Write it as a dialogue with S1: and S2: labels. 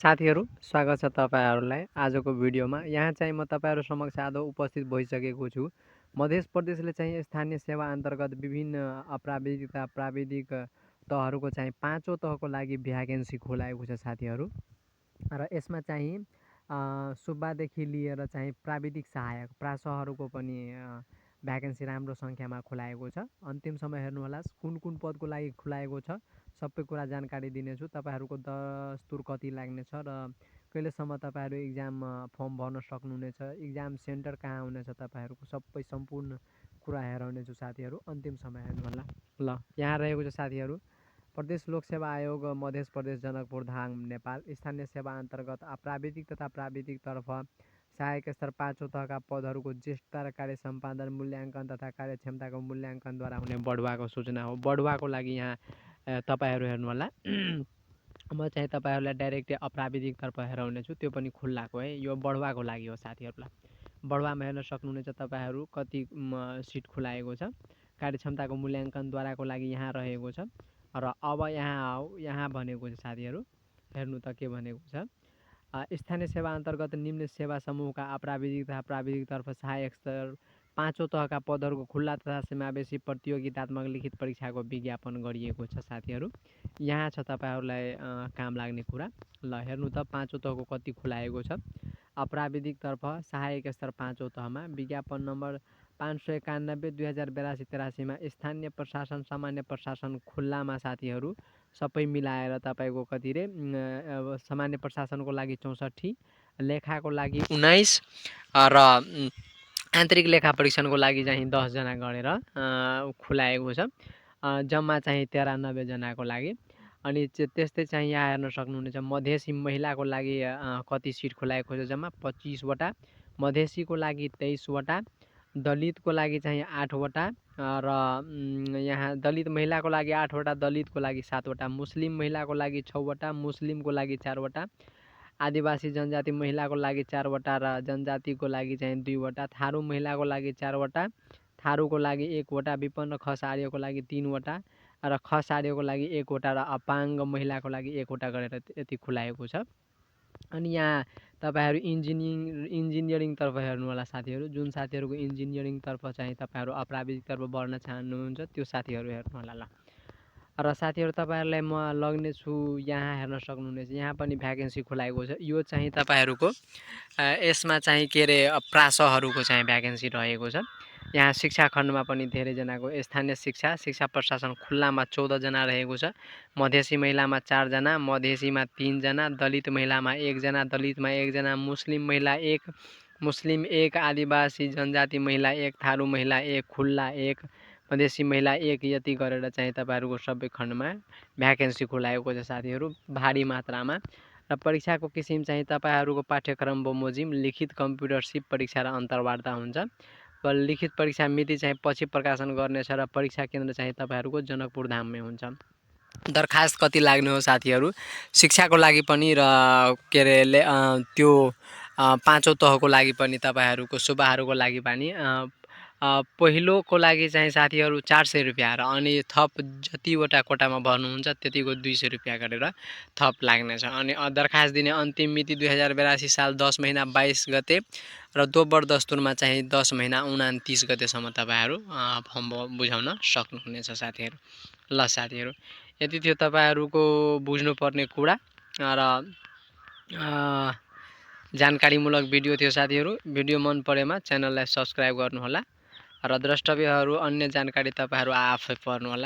S1: साथीहरू स्वागत छ तपाईहरुलाई आजको भिडियोमा। यहाँ चाहिँ म तपाईहरु समक्ष आज उपस्थित भइसकेको छु। मध्य प्रदेशले चाहिँ स्थानीय सेवा अन्तर्गत विभिन्न प्राविधिक तहहरूको चाहिँ पाँचौं तहको लागि भ्याकेन्सी खोलाएको छ साथीहरू। र यसमा चाहिँ सुब्बादेखि लिएर चाहिँ प्राविधिक सहायक प्रासहरूको पनि भ्याकेन्सी राम्रो सङ्ख्यामा खुलाएको छ। अन्तिम समय हेर्नुहोला कुन कुन पदको लागि खुलाएको छ सबै कुरा जानकारी दिनेछु। तपाईहरुको दस्तुर कति लाग्नेछ र कहिलेसम्म तपाईहरु एक्जाम फर्म भर्न सक्नुहुनेछ, एक्जाम सेन्टर कहाँ हुनेछ, तपाईहरुको सबै सम्पूर्ण कुरा हेराउनेछु साथीहरू। अन्तिम समय हेर्नुहोला। ल यहाँ रहेको छ साथीहरू, प्रदेश लोकसेवा आयोग मध्य प्रदेश जनकपुर धाम नेपाल। स्थानीय सेवा अन्तर्गत प्राविधिक तथा प्राविधिक तर्फ सहायक स्तर पाँचौं तहका पदहरूको ज्येष्ठता र कार्य सम्पादन मूल्याङ्कन तथा कार्यक्षमताको मूल्याङ्कनद्वारा हुने बढुवाको सूचना हो। बढुवाको लागि यहाँ तपाईहरु हेर्नुहोला। म चाहिँ तपाईहरुलाई डाइरेक्ट अप्राविधिक तर्फ हेराउने छु, त्यो पनि खुल्लाको है। यो बढुवाको लागि हो साथीहरूलाई। बढुवामा हेर्न सक्नुहुनेछ तपाईहरु कति सिट खुलाएको छ। कार्यक्षमताको मूल्याङ्कनद्वाराको लागि यहाँ रहेको छ। र अब यहाँ भनेको छ साथीहरू, हेर्नु त के भनेको छ। स्थानीय सेवा अन्तर्गत निम्न सेवा समूहका अप्राविधिक तथा प्राविधिक तर्फ सहायक स्तर पाँचौं तहका पदहरूको खुल्ला तथा समावेशी प्रतियोगितात्मक लिखित परीक्षाको विज्ञापन गरिएको छ साथीहरू। यहाँ छ तपाईहरुलाई काम लाग्ने कुरा। ल हेर्नु त पाँचौं तहको कति खुलाएको छ। अप्राविधिक तर्फ सहायक स्तर पाँचौं तहमा विज्ञापन नम्बर 591 2082-83 मा स्थानीय प्रशासन सामान्य प्रशासन खुल्लामा साथीहरू सबै मिलाएर तपाईको कति रे सामान्य प्रशासनको लागि 64, लेखाको लागि 19 र आन्तरिक लेखा परीक्षणको लागि चाहिँ 10 जना गरेर खुलाएको छ। जम्मा चाहिँ 93 जनाको लागि। अनि त्यस्तै चाहिँ यहाँ हेर्न सक्नुहुनेछ मधेसी महिलाको लागि कति सिट खुलाएको छ, जम्मा 25 वटा, मधेसीको लागि 23 वटा, दलितको लागि चाहिँ 8 वटा र यहाँ दलित महिलाको लागि 8 वटा, दलितको लागि 7 वटा, मुस्लिम महिलाको लागि 6 वटा, मुस्लिमको लागि 4 वटा, आदिवासी जनजाति महिलाको लागि 4 वटा र जनजातिको लागि चाहिँ 2 वटा, थारू महिलाको लागि 4 वटा, थारूको लागि 1 वटा, विपन्न खस आर्यको लागि 3 वटा र खस आर्यको लागि 1 वटा र अपाङ्ग महिलाको लागि 1 वटा गरेर यति खुलाएको छ। अनि यहाँ तपाईहरु इन्जिनियरिङ तर्फ हेर्नु होला साथीहरू। जुन साथीहरूको इन्जिनियरिङ तर्फ चाहिँ तपाईहरु अप्राविधिक तर्फ बढ्न चाहनुहुन्छ त्यो साथीहरू हेर्नु होला। ल र साथीहरू तपाईहरुलाई म लग्ने छु, यहाँ हेर्न सक्नुहुनेछ यहाँ पनि भ्याकेन्सी खुलाएको छ। यो चाहिँ तपाईहरुको यसमा चाहिँ के रे प्रासहरूको चाहिँ भ्याकेन्सी रहेको छ। यहाँ शिक्षा खण्डमा पनि धेरैजनाको स्थानीय शिक्षा प्रशासन खुल्लामा 14 जना रहेको छ। मधेसी महिलामा 4 जना, मधेसीमा 3 जना, दलित महिलामा 1 जना, दलितमा 1 जना, मुस्लिम महिला 1, मुस्लिम 1, आदिवासी जनजाति महिला 1, थारू महिला 1, खुल्ला 1, मधेसी महिला 1, यति गरेर चाहिँ तपाईहरुको सबै खण्डमा भ्याकेन्सी खुलाएको छ साथीहरू, भारी मात्रामा। र परीक्षाको किसिम चाहिँ तपाईहरुको पाठ्यक्रम बमोजिम लिखित कम्प्युटरसिप परीक्षा र अन्तर्वार्ता हुन्छ। लिखित परीक्षा मिति चाहिँ पछि प्रकाशन गर्नेछ र परीक्षा केन्द्र चाहिँ तपाईहरुको जनकपुर धाममै हुन्छ। दरखास्त कति लाग्ने हो साथीहरू, शिक्षाको लागि पनि र के रे त्यो पाँचौं तहको लागि पनि तपाईहरुको सुब्बाहरूको लागि पनि पहिलोको लागि चाहिँ साथीहरू 400 रुपियाँ र अनि थप जतिवटा कोटामा भर्नुहुन्छ त्यतिको 200 रुपियाँ गरेर थप लाग्नेछ। अनि दरखास्त दिने अन्तिम मिति 2082 साल 10 महिना 22 गते र दोब्बर दस्तुरमा चाहिँ 10 महिना 29 गतेसम्म तपाईहरु फर्म बुझाउन सक्नुहुनेछ साथीहरू। ल साथीहरू, यति थियो तपाईहरुको बुझ्नुपर्ने कुरा र जानकारीमूलक भिडियो थियो साथीहरू। भिडियो मन परेमा च्यानललाई सब्स्क्राइब गर्नुहोला र द्रष्टव्यहरू अन्य जानकारी तपाईहरु आफै पढ्नुहोला।